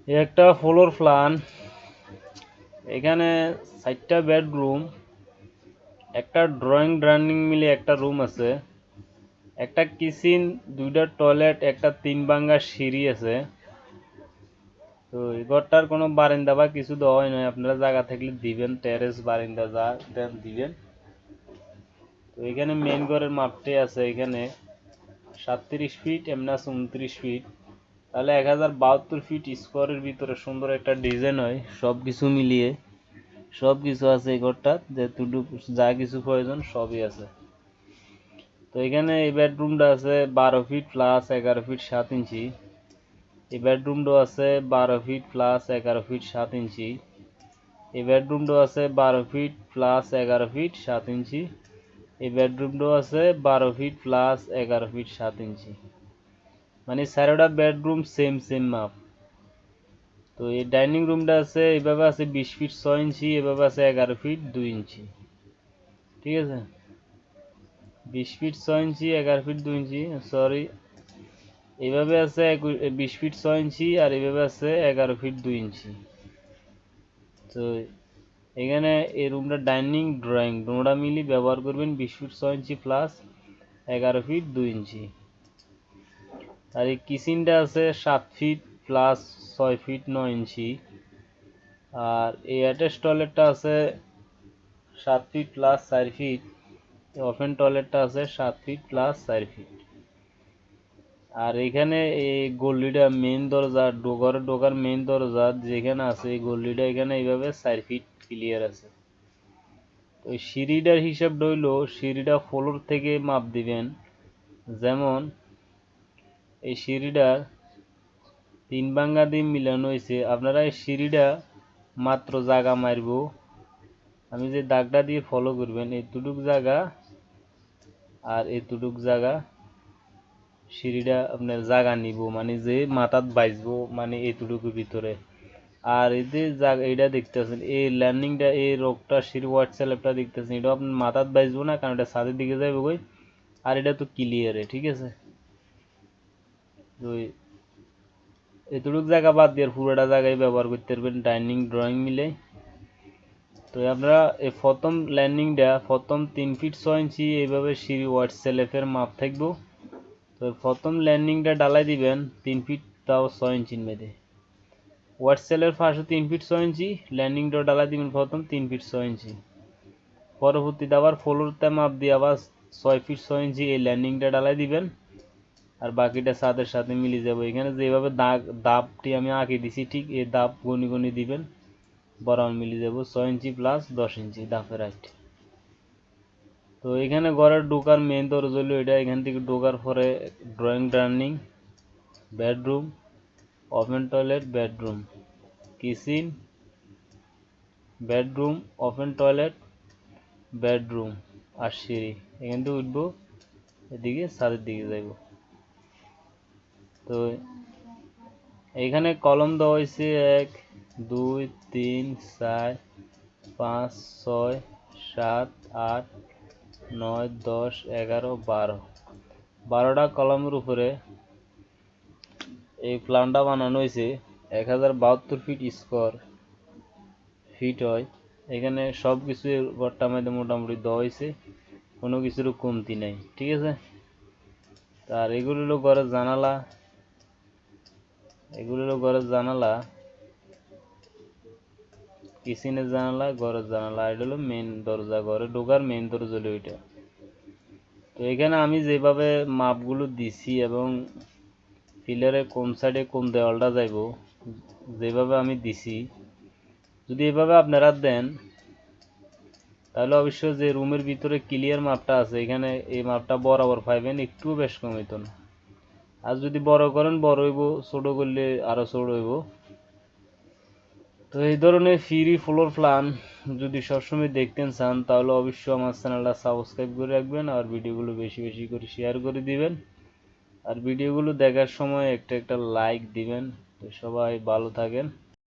এই একটা floor plan. এখানে 4টা বেডরুম, একটা ড্রয়িং ডাইনিং মিলে একটা রুম আছে, একটা কিচেন, 2টা টয়লেট, একটা 3 ভাঙ্গা সিঁড়ি আছে। তো এই ঘরটার কোনো বারান্দা বা কিছু দেওয়া হয় নয়, আপনারা জায়গা থাকলে দিবেন, টেরেস বারান্দা যা দেন দিবেন। তো এখানে মেইন ঘরের মাপটি আছে এখানে 37 ফিট, এমনি আছে 29 ফিট, তাহলে 1072 ফিট স্কোয়ারের ভিতরে সুন্দর একটা ডিজাইন হয়। সব কিছু মিলিয়ে সব কিছু আছে এই ঘরটা, যেটুকু যা কিছু প্রয়োজন সবই আছে। তো এখানে এই বেডরুমটা আছে 12 ফিট প্লাস 11 ফিট 7 ইঞ্চি। এই বেডরুমটা আছে 12 ফিট প্লাস 11 ফিট 7 ইঞ্চি। এই বেডরুমটা আছে 12 ফিট প্লাস 11 ফিট 7 ইঞ্চি। এই বেডরুমটা আছে 12 ফিট প্লাস 11 ফিট 7 ইঞ্চি। মানে চারোটা বেডরুম সেম সেম মাপ। তো এই ডাইনিং রুমটা আছে এইভাবে আছে 20 ফিট 6 ইঞ্চি, এভাবে আছে 11 ফিট 2 ইঞ্চি। ঠিক আছে, 20 ফিট 6 ইঞ্চি, 11 ফিট 2 ইঞ্চি, সরি, এইভাবে আছে 20 ফিট 6 ইঞ্চি আর এইভাবে আছে 11 ফিট 2 ইঞ্চি। তো এখানে এই রুমটা ডাইনিং ড্রয়িং দুটোটা মিলি ব্যবহার করবেন 20 ফিট 6 ইঞ্চি প্লাস 11 ফিট 2 ইঞ্চি। আর এই কিচেনটা আছে 7 ফিট প্লাস 6 ফিট 9 ইঞ্চি। আর এই অ্যাটাচ টয়লেটটা আছে 7 ফিট প্লাস 4 ফিট। ওপেন টয়লেটটা আছে 7 ফিট প্লাস 4 ফিট। আর এখানে এই গল্লিটা মেইন দরজা ঢোকার মেইন দরজা যেখানে আছে এই গল্লিটা এখানে এইভাবে 4 ফিট ক্লিয়ার আছে। ওই সিঁড়িটার হিসাবটা হইলো সিঁড়িটা ফ্লোর থেকে মাপ দিবেন। যেমন এই সিঁড়িটার 3 ভাঙ্গা দিয়ে মিলানো হয়েছে, আপনারা এই সিঁড়িটা মাত্র জায়গা মারব, আমি যে দাগটা দিয়ে ফলো করবেন এতটুক জায়গা আর এতটুক জায়গা সিঁড়িটা আপনার জায়গা নিব, মানে যে মাথাত বাইজবো মানে এতটুকুর ভিতরে। আর এই যে এইটা দেখতেছেন এই ল্যান্ডিংটা এই রোগটা সিঁড়ি হোয়াইট স্ল্যাবটা দেখতেছেন, এটা আপনার মাথাত বাইজবো না, কারণ এটা ছাদের দিকে যাবে কই। আর এটা তো ক্লিয়ারে, ঠিক আছে। তো এতটুক জায়গা বাদ দিয়ে পুরোটা জায়গায় ব্যবহার করতে পারবেন ডাইনিং ড্রয়িং মিলে। তো আপনারা এই প্রথম ল্যান্ডিংটা প্রথম 3 ফিট 6 ইঞ্চি এইভাবে সিঁড়ি হোয়াইট স্ল্যাবের মাপ থাকবো। তো প্রথম ল্যান্ডিংটা ডালাই দিবেন 3 ফিট তাও 6 ইঞ্চির মধ্যে। হোয়াইট স্ল্যাবের পাশে 3 ফিট 6 ইঞ্চি, ল্যান্ডিংটা ডালাই দিবেন প্রথম 3 ফিট 6 ইঞ্চি। পরবর্তীতে আবার ফ্লোরতে মাপ দিয়ে আবার 6 ফিট 6 ইঞ্চি এই ল্যান্ডিংটা ডালাই দিবেন। আর বাকিটা ছাদের সাথে মিলে যাবে। এখানে যেভাবে দাবটি আমি আঁকে দিছি ঠিক এই দাব গনি গনি দিবেন, বরাবর মিলে যাব 6 ইঞ্চি প্লাস 10 ইঞ্চি দাপের হাইট। তো এখানে ঘরের ঢোকার মেইন দরজা হলো এটা, এখান থেকে ঢোকার পরে drawing dining, bedroom, open toilet, bedroom, kitchen, bedroom, open toilet, bedroom আর সিঁড়ি। এখান থেকে উঠবো এদিকে ছাদের দিকে যাইব। তো এইখানে কলম দেওয়া হয়েছে 1 2 3 4 5 6 7 8 9 10 11 12, 12টা কলমের উপরে এই প্ল্যানটা বানানো হয়েছে। 1072 ফিট স্কোয়ার ফিট হয়। এখানে সব কিছু ঘরটার মধ্যে মোটামুটি দেওয়া হয়েছে, কোনো কিছুর কমতি নাই, ঠিক আছে। আর এগুলো হলো ঘরের জানালা, এগুলো হলো ঘরের জানালা, কিচেনের জানালা, ঘরের জানালা, এটা হলো মেন দরজা, ঘরে ঢোকার মেন দরজা হলো এটা। তো এখানে আমি যেভাবে মাপগুলো দিছি এবং পিলারের কোন সাইডে কোন দেওয়ালটা যাইব যেভাবে আমি দিছি, যদি এভাবে আপনারা দেন তাহলে অবশ্যই যে রুমের ভিতরে ক্লিয়ার মাপটা আছে এখানে এই মাপটা বরাবর পাইবেন, একটু বেশ কম হইতো না। আর যদি বড় করেন বড় হইব, ছোট করলে আরো ছোট হইব। তো এই ধরনের ফ্রি ফ্লোর প্ল্যান যদি সবসময় দেখতে চান তাহলে অবশ্যই আমার চ্যানেলটা সাবস্ক্রাইব করে রাখবেন আর ভিডিওগুলো বেশি বেশি করে শেয়ার করে দিবেন। আর ভিডিওগুলো দেখার সময় একটা একটা লাইক দিবেন। তো সবাই ভালো থাকেন।